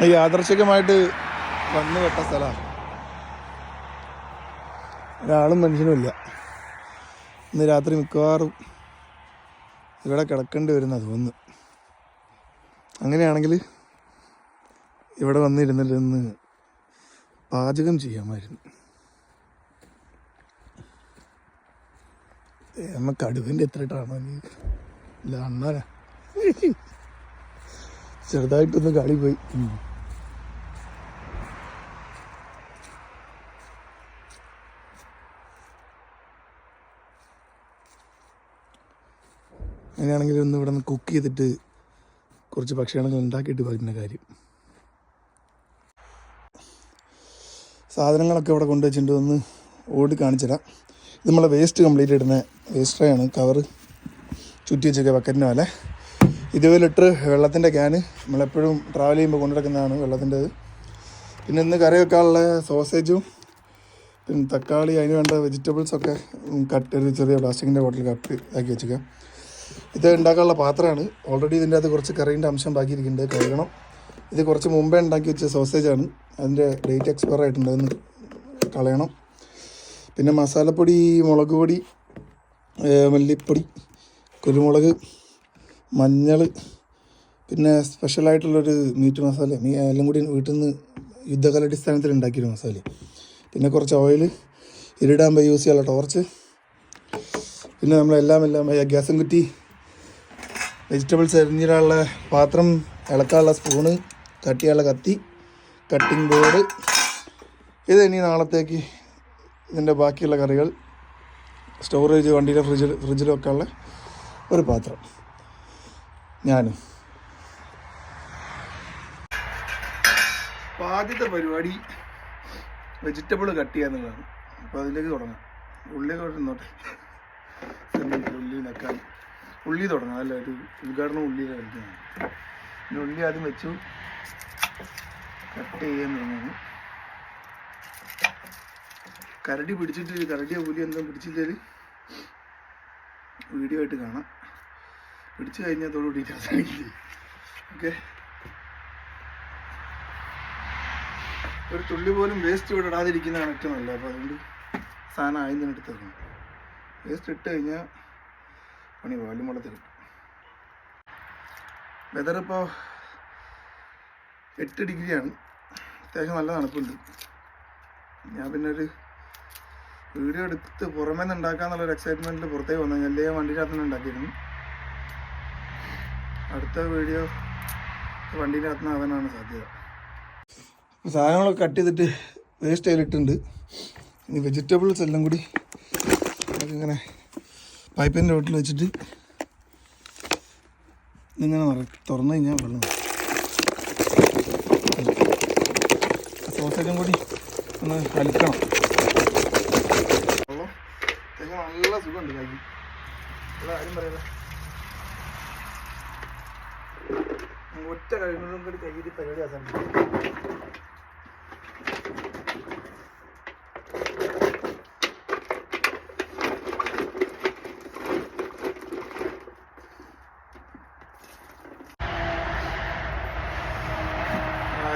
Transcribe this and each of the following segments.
യാദർശികമായിട്ട് വന്നു പെട്ട സ്ഥലമാണ്. ഒരാളും മനുഷ്യനുമില്ല. ഇന്ന് രാത്രി മിക്കവാറും ഇവിടെ കിടക്കേണ്ടി വരുന്ന തോന്നുന്നു. അങ്ങനെയാണെങ്കിൽ ഇവിടെ വന്നിരുന്നില്ലെന്ന് പാചകം ചെയ്യാമായിരുന്നു. നമുക്ക് കടുവിൻ്റെ എത്ര ഇട്ടാണോ ഇല്ല അണ്ണാനാ ചെറുതായിട്ടൊന്ന് കളി പോയി. അങ്ങനെയാണെങ്കിൽ ഒന്ന് ഇവിടെ നിന്ന് കുക്ക് ചെയ്തിട്ട് കുറച്ച് ഭക്ഷണങ്ങൾ ഉണ്ടാക്കിയിട്ട് വരുന്ന കാര്യം. സാധനങ്ങളൊക്കെ ഇവിടെ കൊണ്ടുവച്ചിട്ട് ഒന്ന് ഓടി കാണിച്ചുതരാം. ഇത് നമ്മളെ വേസ്റ്റ് കംപ്ലീറ്റ് ഇടുന്ന വേസ്റ്റ് ട്രേ ആണ്. കവറ് ചുറ്റി വെച്ചൊക്കെ ബക്കറ്റിന് പോലെ. 20 ലിറ്റർ വെള്ളത്തിൻ്റെ ക്യാന് നമ്മളെപ്പോഴും ട്രാവൽ ചെയ്യുമ്പോൾ കൊണ്ടുനടക്കുന്നതാണ് വെള്ളത്തിൻ്റെത്. പിന്നെ ഇന്ന് കറി വെക്കാനുള്ള സോസേജും പിന്നെ തക്കാളി, അതിന് വേണ്ട വെജിറ്റബിൾസൊക്കെ ഒരു ചെറിയ പ്ലാസ്റ്റിക്കിൻ്റെ ബോട്ടിൽ കട്ട് ആക്കി വെച്ചേക്കാം. ഇത് ഉണ്ടാക്കാനുള്ള പാത്രമാണ്. ഓൾറെഡി ഇതിൻ്റെ അകത്ത് കുറച്ച് കറീൻ്റെ അംശം ബാക്കിയിരിക്കുന്നുണ്ട്, കഴുകണം. ഇത് കുറച്ച് മുമ്പേ ഉണ്ടാക്കി വെച്ച സോസേജാണ്. അതിൻ്റെ ഡേറ്റ് എക്സ്പയർ ആയിട്ടുണ്ട്, അതൊന്ന് കളയണം. പിന്നെ മസാലപ്പൊടി, മുളക് പൊടി, മല്ലിപ്പൊടി, കുരുമുളക്, മഞ്ഞൾ, പിന്നെ സ്പെഷ്യലായിട്ടുള്ളൊരു മീറ്റ് മസാല, എല്ലാം കൂടി വീട്ടിൽ നിന്ന് യുദ്ധകാലാടിസ്ഥാനത്തിൽ ഉണ്ടാക്കിയൊരു മസാല. പിന്നെ കുറച്ച് ഓയിൽ, ഇരുടാകുമ്പോൾ യൂസ് ചെയ്യാനുള്ള ടോർച്ച്, പിന്നെ നമ്മളെല്ലാം ഗ്യാസും കുറ്റി, വെജിറ്റബിൾസ് അരിഞ്ഞിടാനുള്ള പാത്രം, ഇളക്കാനുള്ള സ്പൂണ്, കട്ട് ചെയ്യാനുള്ള കത്തി, കട്ടിംഗ് ബോർഡ്. ഇത് ഇനി നാളത്തേക്ക് ഇതിൻ്റെ ബാക്കിയുള്ള കറികൾ സ്റ്റോറേജ്, വണ്ടിയിലെ ഫ്രിഡ്ജിൽ വെക്കാനുള്ള ഒരു പാത്രം. ഞാനും അപ്പോൾ ആദ്യത്തെ പരിപാടി വെജിറ്റബിൾ കട്ട് ചെയ്യാന്നുള്ളതാണ്. അപ്പോൾ അതിലേക്ക് തുടങ്ങാം. ഉള്ളിയൊക്കെ ഇന്നോട്ടെ, ഉള്ളി നക്കാൻ ഉള്ളി തുടങ്ങാം. അല്ല, ഒരു ഉദ്ഘാടനം ഉള്ളിയിൽ കഴിക്കുന്നതാണ്. പിന്നെ ഉള്ളി ആദ്യം വെച്ചു കട്ട് ചെയ്യാൻ തുടങ്ങുന്നു. കരടി പിടിച്ചിട്ട്, കരടിയോ പുലി എന്തും പിടിച്ചിട്ടേൽ വീഡിയോ ആയിട്ട് കാണാം. പിടിച്ചു കഴിഞ്ഞാൽ തോടുകൂടിയിട്ട് അവസാനിക്കില്ലേ. ഓക്കെ, ഒരു തുള്ളി പോലും വേസ്റ്റ് ഇവിടെ ഇടാതിരിക്കുന്നതാണ് ഏറ്റവും നല്ലത്. അപ്പോൾ അതുകൊണ്ട് സാധനം ആദ്യം എടുത്ത് വെക്കണം. വേസ്റ്റ് ഇട്ട് കഴിഞ്ഞാൽ പണി പോലും വെള്ളത്തിൽ കിട്ടും. വെതർ ഇപ്പോൾ 8 ഡിഗ്രിയാണ്. അത്യാവശ്യം നല്ല തണുപ്പുണ്ട്. ഞാൻ പിന്നെ ഒരു വീഡിയോ എടുത്ത് പുറമേ നിന്ന് ഉണ്ടാക്കാന്നുള്ളൊരു എക്സൈറ്റ്മെൻറ്റിൽ പുറത്തേക്ക് വന്നു. ഞാൻ വണ്ടിയുടെ അകത്ത് നിന്ന് ഉണ്ടാക്കിയിരുന്നു. അടുത്ത വീഡിയോ വണ്ടീൻ്റെ അകത്ത് നിന്ന് ആവാനാണ് സാധ്യത. സാധനങ്ങളൊക്കെ കട്ട് ചെയ്തിട്ട് വേസ്റ്റ് അതിലിട്ടുണ്ട്. ഇനി വെജിറ്റബിൾസ് എല്ലാം കൂടി ഇങ്ങനെ പൈപ്പിൻ്റെ വീട്ടിൽ വെച്ചിട്ട് ഇങ്ങനെ തുറന്നു കഴിഞ്ഞാൽ വെള്ളം സോസേജും കൂടി ഒന്ന് കലക്കണം. വെള്ളം നല്ല സുഖമുണ്ട് കൈ. ഇവിടെ ആരും പറയല, ഒറ്റ കഴിയുന്നതും കൂടി കൈയിട്ട് പരിപാടി ആക്കാൻ.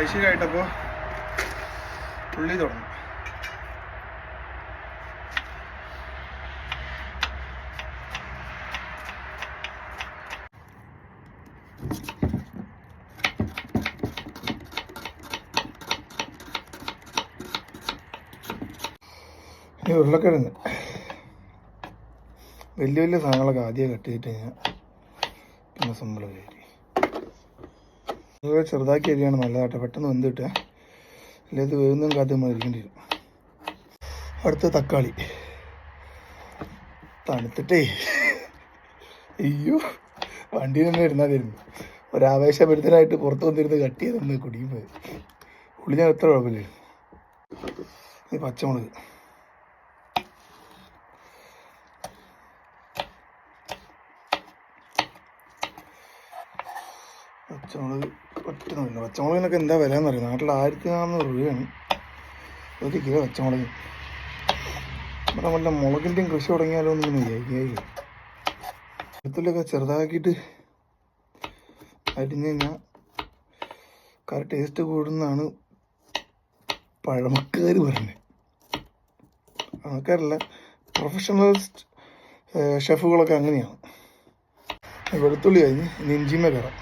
ഐശ്വര്യമായിട്ടപ്പോൾ ഉള്ളി തുടങ്ങും. ഈ ഉരുളക്കിഴങ്ങ് വലിയ സാധനങ്ങളൊക്കെ ആദ്യം കട്ട് ചെയ്തിട്ട് കഴിഞ്ഞാൽ പിന്നെ സിമ്പിൾ കയറി അതുപോലെ ചെറുതാക്കി അരിയാണ് നല്ലതാട്ടെ. പെട്ടെന്ന് വെന്ത് കിട്ടുക, അല്ലെങ്കിൽ ഇത് വേവുന്നതും കാത്തുമ്പോൾ ഇരിക്കേണ്ടി വരും. അടുത്ത തക്കാളി തണുത്തിട്ടേ അയ്യോ വണ്ടിയിൽ തന്നെ ഇരുന്നാതിരുന്നു. ഒരാവേശഭരിതനായിട്ട് പുറത്ത് വന്നിരുന്ന് കട്ട് ചെയ്ത് നമ്മൾ കുടിയും പോയി. ഉള്ളി ഞാൻ എത്ര കുഴപ്പമില്ല. ഈ പച്ചമുളക്, പറ്റുന്നില്ല. പച്ചമുളകിനൊക്കെ എന്താ വില എന്നറിയാം. നാട്ടിൽ 1400 രൂപയാണ് ഒരു കിലോ പച്ചമുളകിന്. ഇവിടെ വല്ല മുളകിൻ്റെയും കൃഷി തുടങ്ങിയാലോ എന്നിങ്ങനെ വിചാരിക്കുകയായി. വെളുത്തുള്ളിയൊക്കെ ചെറുതാക്കിയിട്ട് അരിഞ്ഞ് കഴിഞ്ഞാൽ കറി ടേസ്റ്റ് കൂടുന്നതാണ് പഴമക്കാർ പറഞ്ഞത്. ആൾക്കാരല്ല, പ്രൊഫഷണൽ ഷെഫുകളൊക്കെ അങ്ങനെയാണ്. വെളുത്തുള്ളി കഴിഞ്ഞ് ഇനി ഇഞ്ചിമേ കയറാം.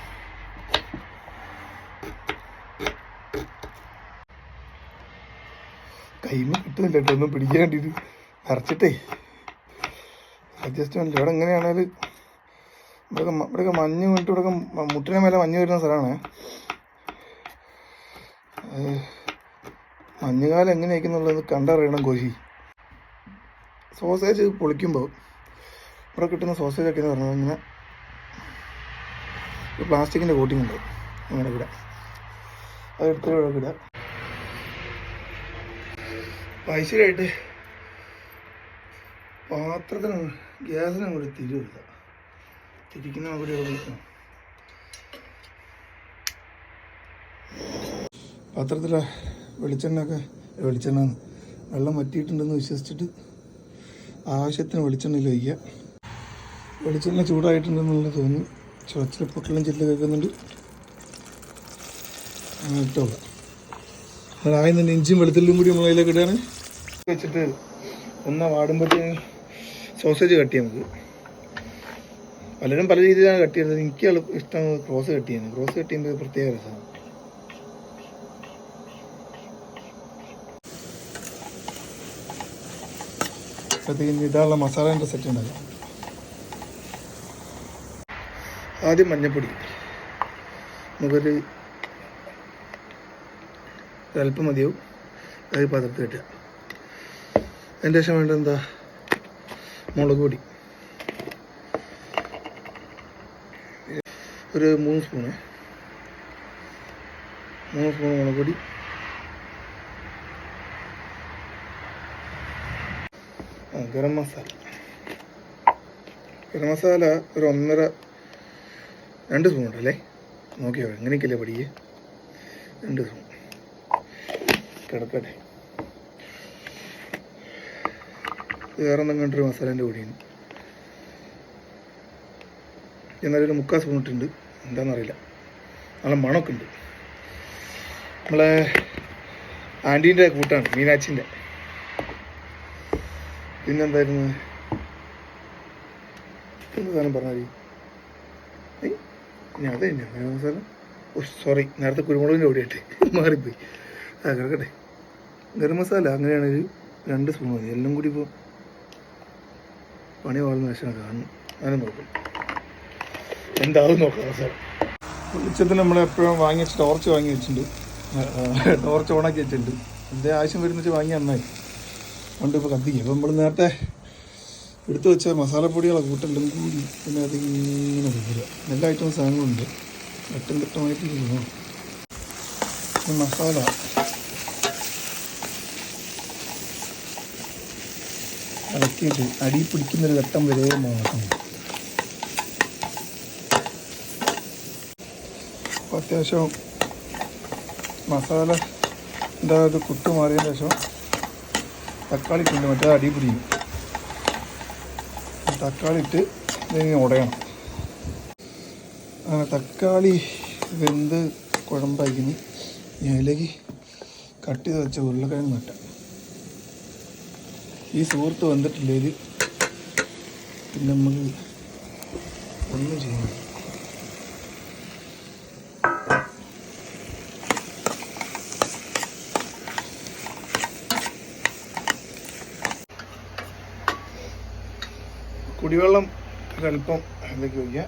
കൈമ കിട്ടുന്നില്ല കേട്ടോ, ഒന്നും പിടിക്കാൻ വേണ്ടിയിട്ട് അരച്ചിട്ടേ അഡ്ജസ്റ്റ്മെൻറ്റ്. ഇവിടെ എങ്ങനെയാണെങ്കിൽ ഇവിടെയൊക്കെ മഞ്ഞ് വീണിട്ട് ഇവിടെയൊക്കെ മുട്ടിന് മേലെ മഞ്ഞ് വരുന്ന സ്ഥലമാണ്. മഞ്ഞുകാലം എങ്ങനെയായിരിക്കുന്നുള്ളത് കണ്ടറിയണം കോശി. സോസേജ് പൊളിക്കുമ്പോൾ ഇവിടെ കിട്ടുന്ന സോസേജൊക്കെ എന്ന് പറഞ്ഞാൽ ഇങ്ങനെ ഒരു പ്ലാസ്റ്റിക്കിൻ്റെ കോട്ടിങ് ഉണ്ട്, അങ്ങനെ ഇവിടെ അതെടുത്ത് ഇവിടെ ഇടുക. ഐശ്വര്യമായിട്ട് പാത്രത്തിന് ഗ്യാസിന് അങ്ങോട്ട് തിരിവില്ല, തിരിക്കുന്ന അങ്ങോട്ട് ഉപയോഗിക്കണം. പാത്രത്തിൽ വെളിച്ചെണ്ണ വെള്ളം വറ്റിയിട്ടുണ്ടെന്ന് വിശ്വസിച്ചിട്ട് ആവശ്യത്തിന് വെളിച്ചെണ്ണയിൽ വയ്ക്കുക. വെളിച്ചെണ്ണ ചൂടായിട്ടുണ്ടെന്നുള്ള തോന്നുന്നു. ചുവച്ചിൽ പൊട്ടലും ചില്ല് കേൾക്കുന്നുണ്ട്. ഇട്ടോളാം. അതായത് തന്നെ ഇഞ്ചിയും വെളുത്തുള്ളിയും കൂടി നമ്മൾ അതിലേക്ക് ഇടുകയാണ്. വെച്ചിട്ട് വാടുമ്പോഴത്തേന് സോസേജ് കട്ട് ചെയ്യാൻ നമുക്ക്. പലരും പല രീതിയിലാണ് കട്ട് ചെയ്യുന്നത്. എനിക്ക് ഇഷ്ടം ക്രോസ് കട്ട് ചെയ്യുന്നത്. ക്രോസ് കട്ട് ചെയ്യുമ്പോൾ പ്രത്യേക രസമാണ്. അപ്പോഴത്തേക്കും ഇതാണുള്ള മസാലേൻ്റെ സെറ്റ് ഉണ്ടാകും. ആദ്യം മഞ്ഞൾപ്പൊടി നമുക്കൊരു ഒരല്പം മതിയാവും. അത് പാത്രത്തിൽ ഇട്ടുക. അതിൻ്റെ ശേഷം വേണ്ടത് എന്താ, മുളക് പൊടി ഒരു 3 സ്പൂണ് മുളക് പൊടി, ഗരം മസാല ഒരു 2 സ്പൂൺ ഉണ്ടല്ലേ, നോക്കിയോ എങ്ങനെയൊക്കെയല്ലേ പഠിക്കുക. 2 സ്പൂൺ കിടക്കട്ടെ. വേറെ എന്തെങ്കിലും കണ്ടൊരു മസാലേൻ്റെ പൊടിയാണ്. എന്നാലൊരു 3/4 സ്പൂൺ ഇട്ടുണ്ട്. എന്താണെന്നറിയില്ല, നല്ല മണമൊക്കെ ഉണ്ട്. നമ്മളെ ആൻറ്റീൻ്റെ കൂട്ടാണ്, മീനാച്ചിൻ്റെ. പിന്നെന്തായിരുന്നു സാധനം പറഞ്ഞാൽ ഇനി അത് തന്നെയാണ് ഗരം മസാല. സോറി, നേരത്തെ കുരുമുളകിൻ്റെ പൊടിയായിട്ട് മാറിപ്പോയി. കിടക്കട്ടെ. ഗരം മസാല അങ്ങനെയാണെങ്കിൽ 2 സ്പൂൺ മതി. എല്ലാം കൂടി ഇപ്പോൾ പണി വളർന്ന വശമാണ് കാണുന്നു. അതിനും നോക്കും, എന്താവും നോക്കാം. മസാല വെളിച്ചത്തിൽ നമ്മളെപ്പോഴും വാങ്ങി വെച്ച് ടോർച്ച് വാങ്ങി വെച്ചിട്ടുണ്ട്. ടോർച്ച് ഓണാക്കി വെച്ചിട്ടുണ്ട്. എൻ്റെ ആവശ്യം വരുന്ന വെച്ച് വാങ്ങി നന്നായി കൊണ്ട് ഇപ്പോൾ കത്തിക്കുക. അപ്പോൾ നമ്മൾ നേരത്തെ എടുത്തു വെച്ച മസാലപ്പൊടികളെ കൂട്ടെല്ലാം കൂടി പിന്നെ അതിങ്ങനെ വരിക. എല്ലാ ഐറ്റം സാധനങ്ങളുണ്ട്. ഘട്ടമായിട്ട് ചെയ്യണം. മസാല ഇളക്കിയിട്ട് അടി പിടിക്കുന്നൊരു ഘട്ടം വരെ നോക്കണം. അപ്പോൾ അത്യാവശ്യം മസാല ഇത് കുട്ട് മാറിയതിന് ശേഷം തക്കാളി ഇട്ടുണ്ട്. മറ്റേ അടി പിടിക്കും. തക്കാളി ഇട്ട് ഇതിങ്ങനെ ഉടയണം. അങ്ങനെ തക്കാളി വെന്ത് കുഴമ്പായിക്കുന്നു. അതിലേക്ക് കട്ട് ചെയ്ത് വെച്ച ഉരുളക്കിഴങ്ങ് നട്ടാം. ഈ സുഹൃത്ത് വന്നിട്ടില്ലെങ്കിൽ പിന്നെ നമുക്ക് ഒന്നും ചെയ്യണം. കുടിവെള്ളം ഒരല്പം അതിലേക്ക് വയ്ക്കുക.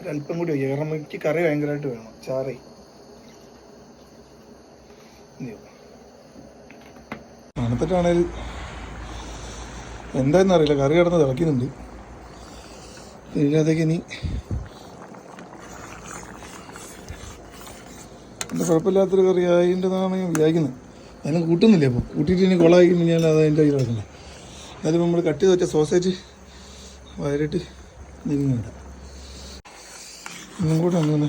ഒരല്പം കൂടി വയ്ക്കുക. കാരണം എനിക്ക് കറി ഭയങ്കരമായിട്ട് വേണം. ചാറേ തണുത്തിട്ടാണേൽ എന്താണെന്ന് അറിയില്ല, കറി കിടന്ന് തിളയ്ക്കുന്നുണ്ട്. ഇതിനകത്തേക്ക് ഇനി എൻ്റെ കുഴപ്പമില്ലാത്തൊരു കറി ആയതിൻ്റെതാണ് ഞാൻ വിചാരിക്കുന്നത്. അതിന് കൂട്ടുന്നില്ല. അപ്പോൾ കൂട്ടിയിട്ട് ഇനി കുളമായി കഴിഞ്ഞാൽ അത് അതിൻ്റെ കയ്യിൽ കിടക്കുന്നത്. അതിൽ നമ്മൾ കട്ട് ചെയ്ത് വെച്ച സോസേജ് വയറിട്ട് നീങ്ങുന്നുണ്ട്. ഇന്നും കൂടെ അങ്ങനെ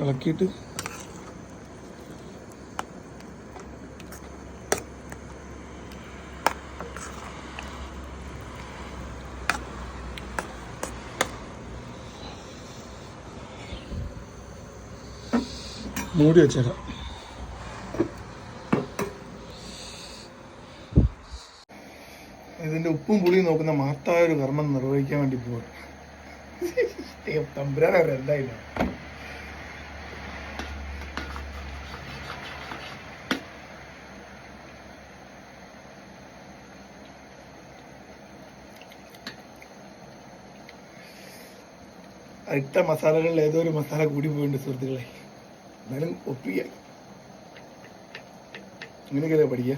ഇളക്കിയിട്ട് മൂടി വെച്ചേക്കാം. ഇതിൻ്റെ ഉപ്പും പുളിയും നോക്കുന്ന മഹത്തായ ഒരു കർമ്മം നിർവഹിക്കാൻ വേണ്ടി പോവാണ്. തമ്പുരാൻ അവരെന്തായില്ല. ഇട്ട മസാലകളിൽ ഏതോ ഒരു മസാല കൂടി പോയിട്ടുണ്ട് സുഹൃത്തുക്കളെ. എന്നാലും ഒപ്പിക്കുക, ഇങ്ങനെയൊക്കെയല്ലേ പഠിക്കുക.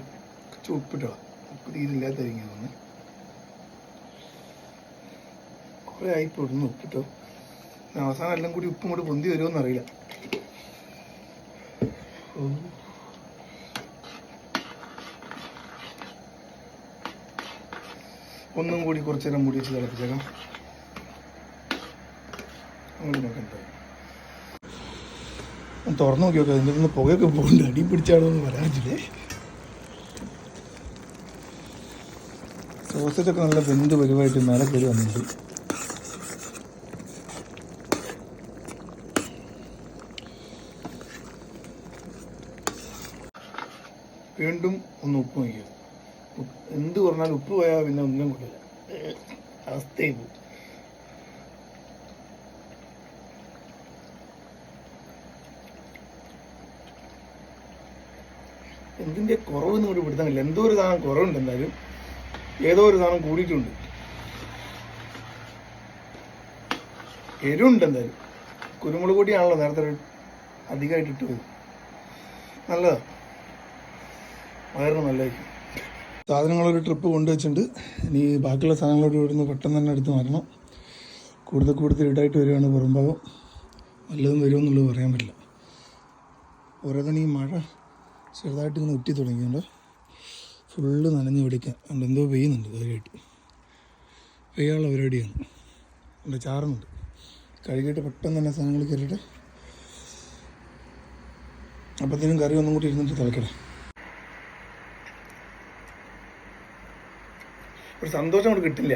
കുറച്ച് ഉപ്പിട്ടോ, ഉപ്പ് തീരില്ലാത്തായിരിക്കും തോന്നുന്നു. കുറേ ആയിപ്പോൾ ഇടുന്നു ഉപ്പിട്ടോ. അവസാനം എല്ലാം കൂടി ഉപ്പും കൂടി പൊന്തി വരുമോയെന്ന് അറിയില്ല. ഒന്നും കൂടി കുറച്ച് നേരം മൂടി വെച്ച് തിളപ്പിച്ചേക്കാം. അങ്ങോട്ട് നോക്കണ്ട, തുറന്നു നോക്കി നോക്കാം. അതിൻ്റെ നിന്ന് പുകയൊക്കെ പോകുന്നുണ്ട്. അടി പിടിച്ചാണോ എന്ന് പറയാൻ പറ്റില്ലേ. സോസേജൊക്കെ നല്ല വെന്ത് പരിവായിട്ട് മേലെ കയറി വന്നിട്ടുണ്ട്. വീണ്ടും ഒന്ന് ഉപ്പ് വയ്ക്കുക. എന്ത് പറഞ്ഞാലും ഉപ്പ് പോയാൽ പിന്നെ ഒന്നും കൊണ്ടില്ല, അവസ്ഥയായി പോകും. എന്തിൻ്റെ കുറവെന്ന് കൂടി പിടുത്തമില്ല. എന്തോ ഒരു സാധനം കുറവുണ്ട്, എന്തായാലും ഏതോ ഒരു സാധനം കൂടിയിട്ടുണ്ട്. എരിവുണ്ട് എന്തായാലും. കുരുമുളക് പൊടിയാണല്ലോ നേരത്തെ അധികമായിട്ട് ഇട്ട് പോയി. നല്ലതാണ്, വയറിന് നല്ലതായിരിക്കും. സാധനങ്ങളൊരു ട്രിപ്പ് കൊണ്ടുവച്ചിട്ടുണ്ട്. ഇനി ബാക്കിയുള്ള സാധനങ്ങളോട് ഇവിടുന്ന് പെട്ടെന്ന് തന്നെ എടുത്ത് മാറണം. കൂടുതൽ ഇടായിട്ട് വരികയാണ് പുറംഭാഗം. നല്ലതും വരുമെന്നുള്ളത് പറയാൻ പറ്റില്ല. ഓരോ തന്നെ ഈ മഴ ചെറുതായിട്ട് ഇങ്ങനെ ഉറ്റി തുടങ്ങിയുണ്ട്. ഫുള്ള് നനഞ്ഞ് പിടിക്കാൻ അതുകൊണ്ട് എന്തോ പെയ്യുന്നുണ്ട്. കാര്യമായിട്ട് പെയ്യാനുള്ള പരിപാടിയാണ്. അവിടെ ചാറുന്നുണ്ട്. കഴുകിയിട്ട് പെട്ടെന്ന് തന്നെ സാധനങ്ങൾ കയറിയിട്ട് അപ്പോഴത്തേനും കറി ഒന്നും കൂടി ഇരുന്നിട്ട് തിളക്കട്ടെ. ഒരു സന്തോഷം കൊണ്ട് കിട്ടില്ല.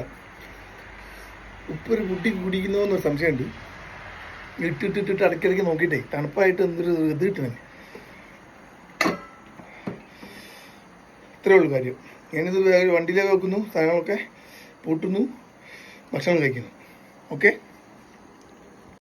ഉപ്പൊരു കുട്ടി കുടിക്കുന്നോ എന്നൊരു സംശയമുണ്ട്. ഇട്ടിട്ടിട്ട് ഇടയ്ക്കിടയ്ക്ക് നോക്കിയിട്ടേ തണുപ്പായിട്ട് എന്തൊരു ഇത് കിട്ടുന്നത്. ഇത്രയേ ഉള്ളൂ കാര്യം. ഞാനിത് വണ്ടിയിലേക്ക് വെക്കുന്നു, സാധനങ്ങളൊക്കെ പൂട്ടുന്നു, ഭക്ഷണം കഴിക്കുന്നു. ഓക്കെ.